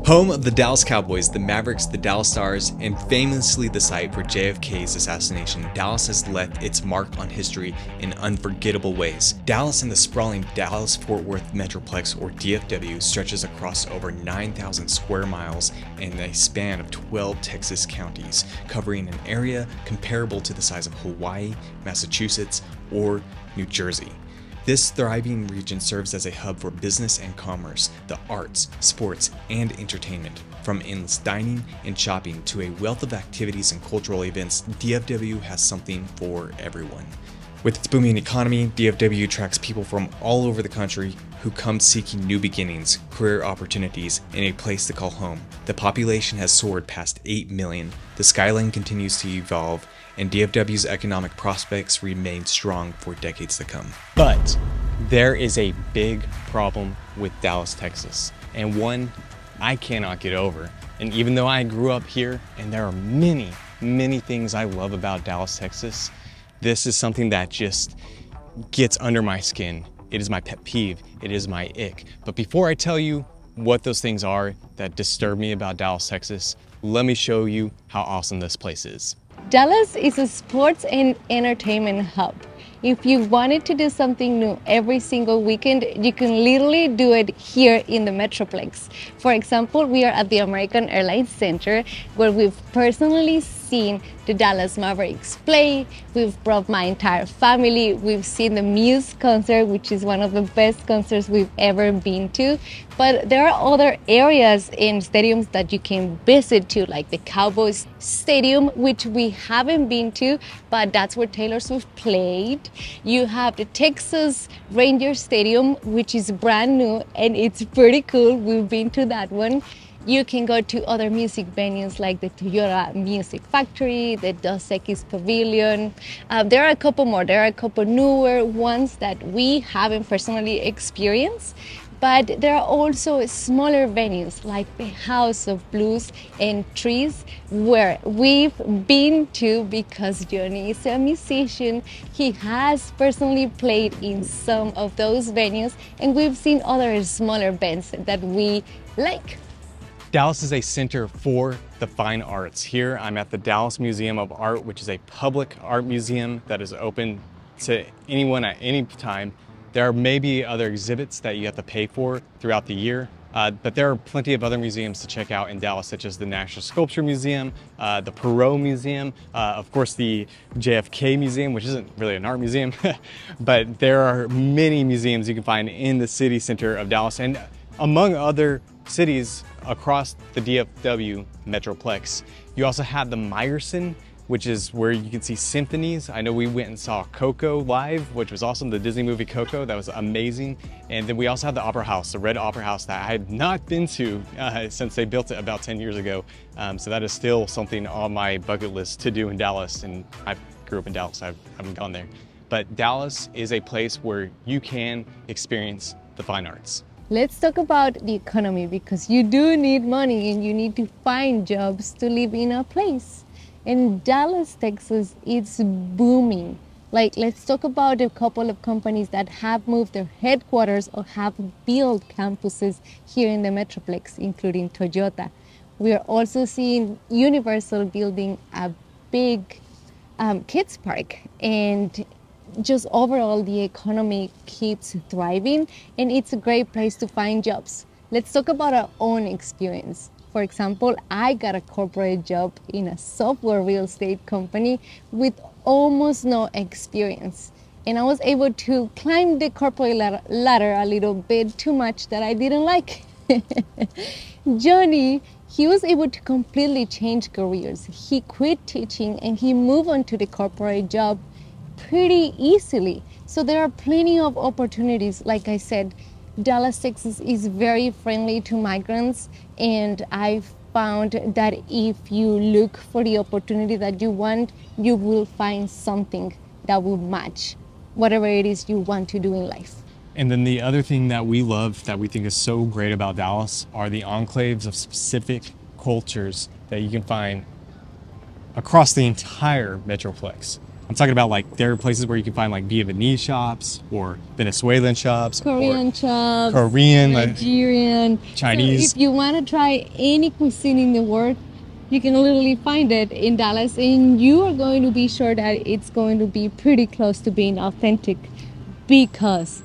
Home of the Dallas Cowboys, the Mavericks, the Dallas Stars, and famously the site for JFK's assassination, Dallas has left its mark on history in unforgettable ways. Dallas and the sprawling Dallas-Fort Worth Metroplex, or DFW, stretches across over 9,000 square miles in a span of 12 Texas counties, covering an area comparable to the size of Hawaii, Massachusetts, or New Jersey. This thriving region serves as a hub for business and commerce, the arts, sports, and entertainment. From endless dining and shopping to a wealth of activities and cultural events, DFW has something for everyone. With its booming economy, DFW attracts people from all over the country who come seeking new beginnings, career opportunities, and a place to call home. The population has soared past 8 million, the skyline continues to evolve, and DFW's economic prospects remain strong for decades to come. But there is a big problem with Dallas, Texas, and one I cannot get over. And even though I grew up here, and there are many, many things I love about Dallas, Texas, this is something that just gets under my skin. It is my pet peeve. It is my ick. But before I tell you what those things are that disturb me about Dallas, Texas, let me show you how awesome this place is. Dallas is a sports and entertainment hub. If you wanted to do something new every single weekend, you can literally do it here in the Metroplex. For example, we are at the American Airlines Center, where we've personally seen the Dallas Mavericks play. We've brought my entire family. We've seen the Muse concert, which is one of the best concerts we've ever been to. But there are other areas and stadiums that you can visit to, like the Cowboys Stadium, which we haven't been to, but that's where Taylor Swift played. You have the Texas Rangers Stadium, which is brand new and it's pretty cool. We've been to that one. You can go to other music venues like the Toyota Music Factory, the Dos Equis Pavilion. There are a couple more. There are a couple newer ones that we haven't personally experienced. But there are also smaller venues like the House of Blues and Trees, where we've been to because Jonny is a musician. He has personally played in some of those venues, and we've seen other smaller bands that we like. Dallas is a center for the fine arts. Here I'm at the Dallas Museum of Art, which is a public art museum that is open to anyone at any time. There may be other exhibits that you have to pay for throughout the year, but there are plenty of other museums to check out in Dallas, such as the National Sculpture Museum, the Perot Museum, of course the JFK Museum, which isn't really an art museum, but there are many museums you can find in the city center of Dallas, and among other cities across the DFW Metroplex. You also have the Meyerson, which is where you can see symphonies. I know we went and saw Coco live, which was awesome, the Disney movie Coco, that was amazing. And then we also have the Opera House, the Red Opera House that I had not been to since they built it about 10 years ago. So that is still something on my bucket list to do in Dallas, and I grew up in Dallas, I haven't gone there. But Dallas is a place where you can experience the fine arts. Let's talk about the economy, because you do need money and you need to find jobs to live in a place. In Dallas, Texas, it's booming. Like, let's talk about a couple of companies that have moved their headquarters or have built campuses here in the Metroplex, including Toyota. We are also seeing Universal building a big kids park, and just overall the economy keeps thriving, and it's a great place to find jobs. Let's talk about our own experience. For example, I got a corporate job in a software real estate company with almost no experience. And I was able to climb the corporate ladder a little bit too much that I didn't like. Jonny, he was able to completely change careers. He quit teaching and he moved on to the corporate job pretty easily. So there are plenty of opportunities. Like I said, Dallas, Texas is very friendly to migrants, and I found that if you look for the opportunity that you want, you will find something that will match whatever it is you want to do in life. And then the other thing that we love, that we think is so great about Dallas, are the enclaves of specific cultures that you can find across the entire Metroplex. I'm talking about like there are places where you can find like Vietnamese shops or Venezuelan shops, Korean shops, Korean, Nigerian, Chinese. So if you want to try any cuisine in the world, you can literally find it in Dallas, and you are going to be sure that it's going to be pretty close to being authentic, because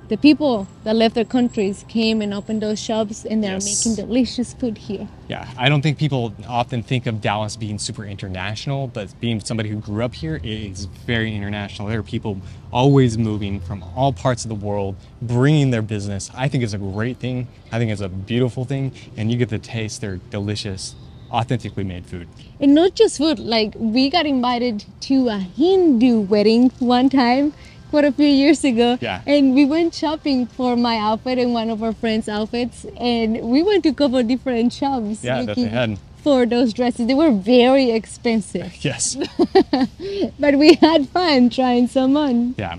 the people that left their countries came and opened those shops, and they're making delicious food here. Yeah, I don't think people often think of Dallas being super international, but being somebody who grew up here, it's very international. There are people always moving from all parts of the world, bringing their business. I think it's a great thing. I think it's a beautiful thing, and you get to taste their delicious, authentically made food. And not just food, like we got invited to a Hindu wedding one time, quite a few years ago. Yeah. And we went shopping for my outfit and one of our friends' outfits, and we went to a couple of different shops. Yeah, that they had. For those dresses. They were very expensive. Yes. But we had fun trying some on. Yeah.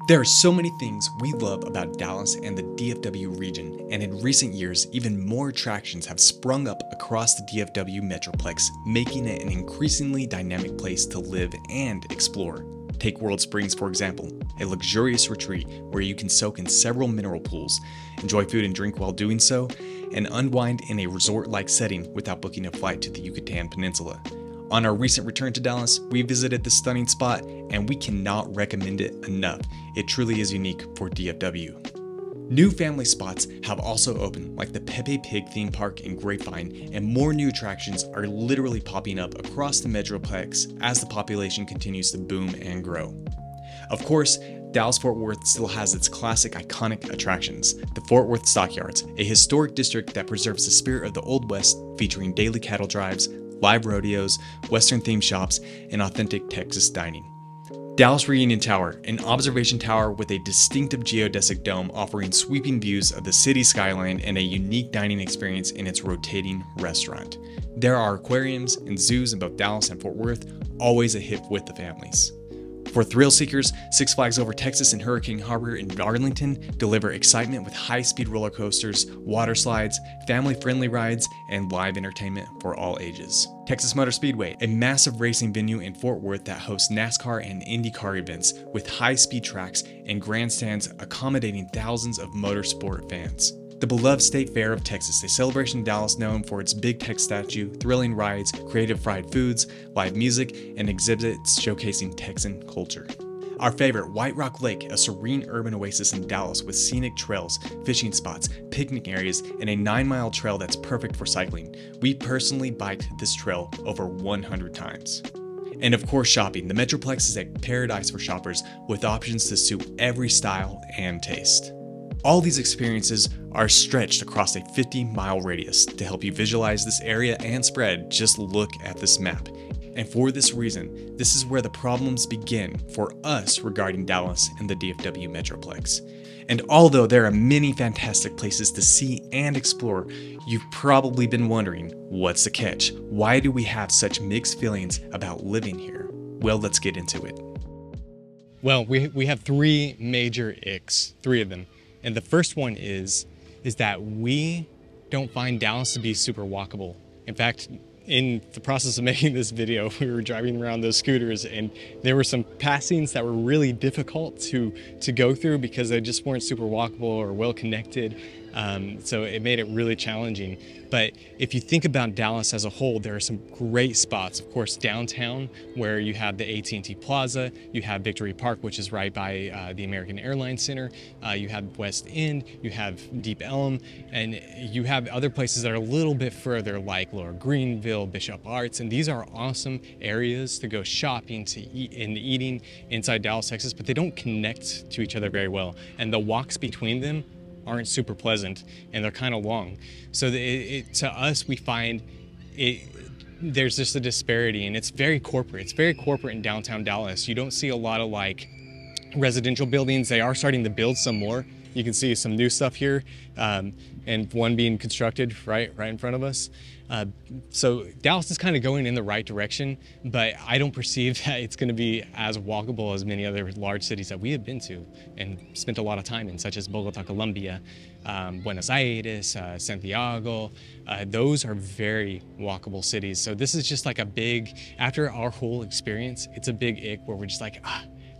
There are so many things we love about Dallas and the DFW region, and in recent years, even more attractions have sprung up across the DFW Metroplex, making it an increasingly dynamic place to live and explore. Take World Springs, for example, a luxurious retreat where you can soak in several mineral pools, enjoy food and drink while doing so, and unwind in a resort-like setting without booking a flight to the Yucatan Peninsula. On our recent return to Dallas, we visited this stunning spot, and we cannot recommend it enough. It truly is unique for DFW. New family spots have also opened, like the Pepe Pig theme park in Grapevine, and more new attractions are literally popping up across the Metroplex as the population continues to boom and grow. Of course, Dallas-Fort Worth still has its classic iconic attractions, the Fort Worth Stockyards, a historic district that preserves the spirit of the Old West, featuring daily cattle drives, live rodeos, Western-themed shops, and authentic Texas dining. Dallas Reunion Tower, an observation tower with a distinctive geodesic dome offering sweeping views of the city skyline and a unique dining experience in its rotating restaurant. There are aquariums and zoos in both Dallas and Fort Worth, always a hit with the families. For thrill seekers, Six Flags Over Texas and Hurricane Harbor in Arlington deliver excitement with high-speed roller coasters, water slides, family-friendly rides, and live entertainment for all ages. Texas Motor Speedway, a massive racing venue in Fort Worth that hosts NASCAR and IndyCar events with high-speed tracks and grandstands accommodating thousands of motorsport fans. The beloved State Fair of Texas, a celebration in Dallas known for its big tech statue, thrilling rides, creative fried foods, live music, and exhibits showcasing Texan culture. Our favorite, White Rock Lake, a serene urban oasis in Dallas with scenic trails, fishing spots, picnic areas, and a 9-mile trail that's perfect for cycling. We personally biked this trail over 100 times. And of course, shopping. The Metroplex is a paradise for shoppers with options to suit every style and taste. All these experiences are stretched across a 50-mile radius. To help you visualize this area and spread, just look at this map. And for this reason, this is where the problems begin for us regarding Dallas and the DFW Metroplex. And although there are many fantastic places to see and explore, you've probably been wondering, what's the catch? Why do we have such mixed feelings about living here? Well, let's get into it. Well, we have three major icks, three of them. And the first one is that we don't find Dallas to be super walkable. In fact, in the process of making this video, we were driving around those scooters and there were some passings that were really difficult to go through because they just weren't super walkable or well connected. So it made it really challenging. But if you think about Dallas as a whole, there are some great spots. Of course, downtown, where you have the AT&T Plaza, you have Victory Park, which is right by the American Airlines Center, you have West End, you have Deep Ellum, and you have other places that are a little bit further, like Lower Greenville, Bishop Arts, and these are awesome areas to go shopping, to eat, and eating inside Dallas, Texas, but they don't connect to each other very well, and the walks between them aren't super pleasant, and they're kind of long. So to us, we find there's just a disparity, and it's very corporate. It's very corporate in downtown Dallas. You don't see a lot of like residential buildings. They are starting to build some more, You can see some new stuff here, and one being constructed right in front of us. So Dallas is kind of going in the right direction, but I don't perceive that it's going to be as walkable as many other large cities that we have been to and spent a lot of time in, such as Bogota, Colombia, Buenos Aires, Santiago. Those are very walkable cities. So this is just like a big, after our whole experience, it's a big ick where we're just like,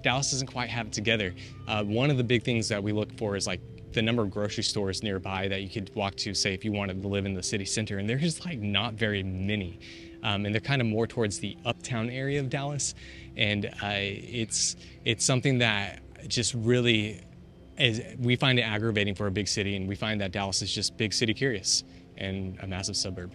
Dallas doesn't quite have it together. One of the big things that we look for is like the number of grocery stores nearby that you could walk to, say, if you wanted to live in the city center, and there's like not very many. And they're kind of more towards the uptown area of Dallas. And it's something that just really we find it aggravating for a big city, and we find that Dallas is just big city curious and a massive suburb.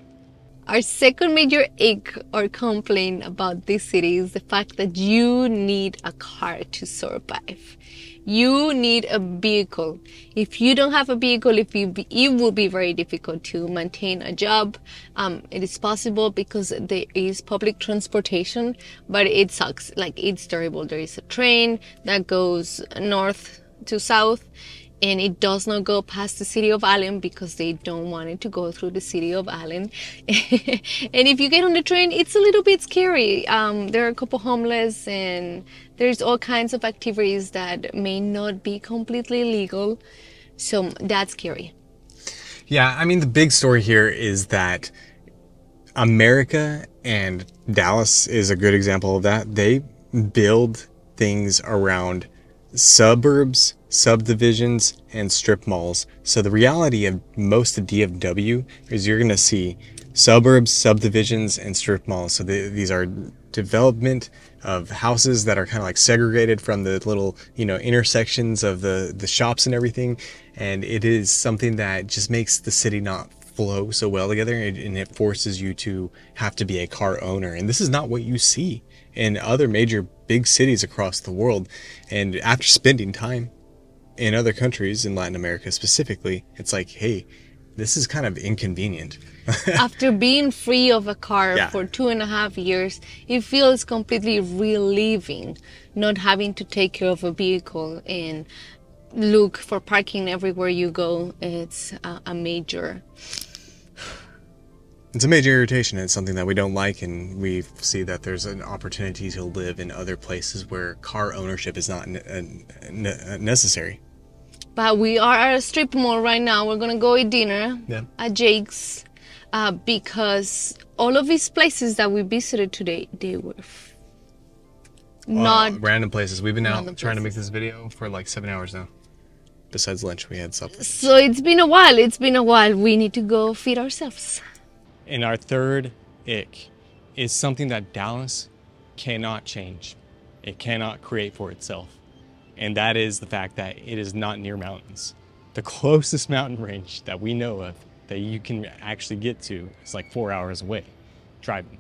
Our second major ache or complaint about this city is the fact that you need a car to survive. You need a vehicle. If you don't have a vehicle, it will be very difficult to maintain a job. It is possible because there is public transportation, but it sucks. Like, it's terrible. There is a train that goes north to south, and it does not go past the city of Allen because they don't want it to go through the city of Allen. And if you get on the train, it's a little bit scary. There are a couple homeless, and there's all kinds of activities that may not be completely legal. So that's scary. Yeah, I mean, the big story here is that America, and Dallas is a good example of that, they build things around suburbs, subdivisions, and strip malls. So the reality of most of DFW is you're going to see suburbs, subdivisions, and strip malls. So these are development of houses that are kind of like segregated from the little, intersections of the shops and everything. And it is something that just makes the city not flow so well together, and it forces you to have to be a car owner. And this is not what you see in other major big cities across the world. And after spending time in other countries, in Latin America specifically, it's like, hey, this is kind of inconvenient. After being free of a car for 2.5 years, it feels completely relieving not having to take care of a vehicle and look for parking everywhere you go. It's a major... It's a major irritation. It's something that we don't like, and we see that there's an opportunity to live in other places where car ownership is not necessary. But we are at a strip mall right now. We're gonna go eat dinner at Jake's because all of these places that we visited today, they were not random places. We've been out trying to make this video for like 7 hours now. Besides lunch, we had something. So it's been a while. We need to go feed ourselves. And our third ick is something that Dallas cannot change. It cannot create for itself. And that is the fact that it is not near mountains. The closest mountain range that we know of that you can actually get to is like 4 hours away driving.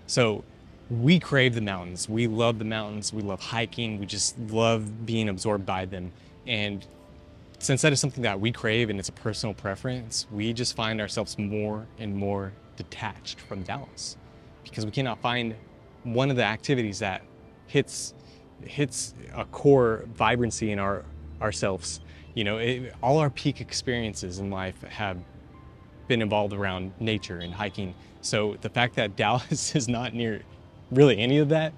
So we crave the mountains. We love the mountains. We love hiking. We just love being absorbed by them. And since that is something that we crave and it's a personal preference, we just find ourselves more and more detached from Dallas because we cannot find one of the activities that hits a core vibrancy in ourselves. All our peak experiences in life have been involved around nature and hiking. So the fact that Dallas is not near really any of that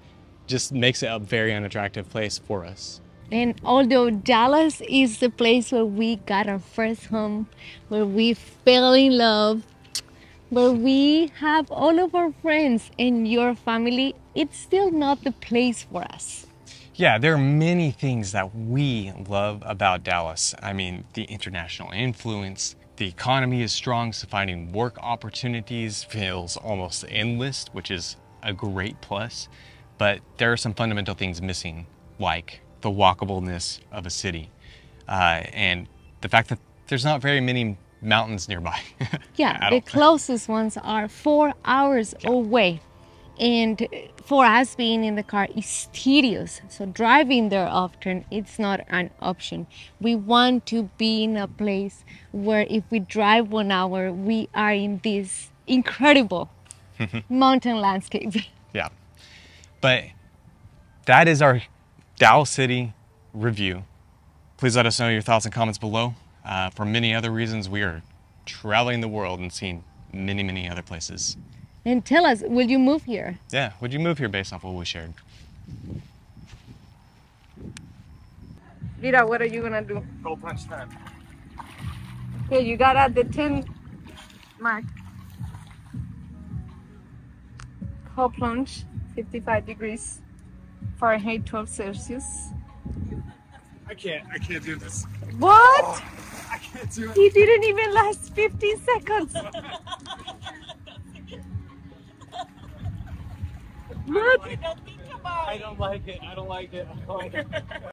just makes it a very unattractive place for us. And although Dallas is the place where we got our first home, where we fell in love, where we have all of our friends and your family, it's still not the place for us. Yeah, there are many things that we love about Dallas. I mean, the international influence, the economy is strong, so finding work opportunities feels almost endless, which is a great plus. But there are some fundamental things missing, like the walkableness of a city, and the fact that there's not very many mountains nearby. Yeah, the closest ones are 4 hours away, and for us being in the car is tedious, so driving there often, it's not an option. We want to be in a place where if we drive 1 hour, we are in this incredible mountain landscape. Yeah, but that is our Dallas City review. Please let us know your thoughts and comments below. For many other reasons, we are traveling the world and seeing many, many other places. And tell us, will you move here? Yeah, would you move here based off what we shared? Lira, what are you gonna do? Go Plunge time. Okay, you got at the 10 mark. Whole plunge, 55 degrees Fahrenheit, 12 Celsius. I can't do this. What? Oh, I can't do it. He didn't even last 15 seconds. What? I don't like it. I don't like it.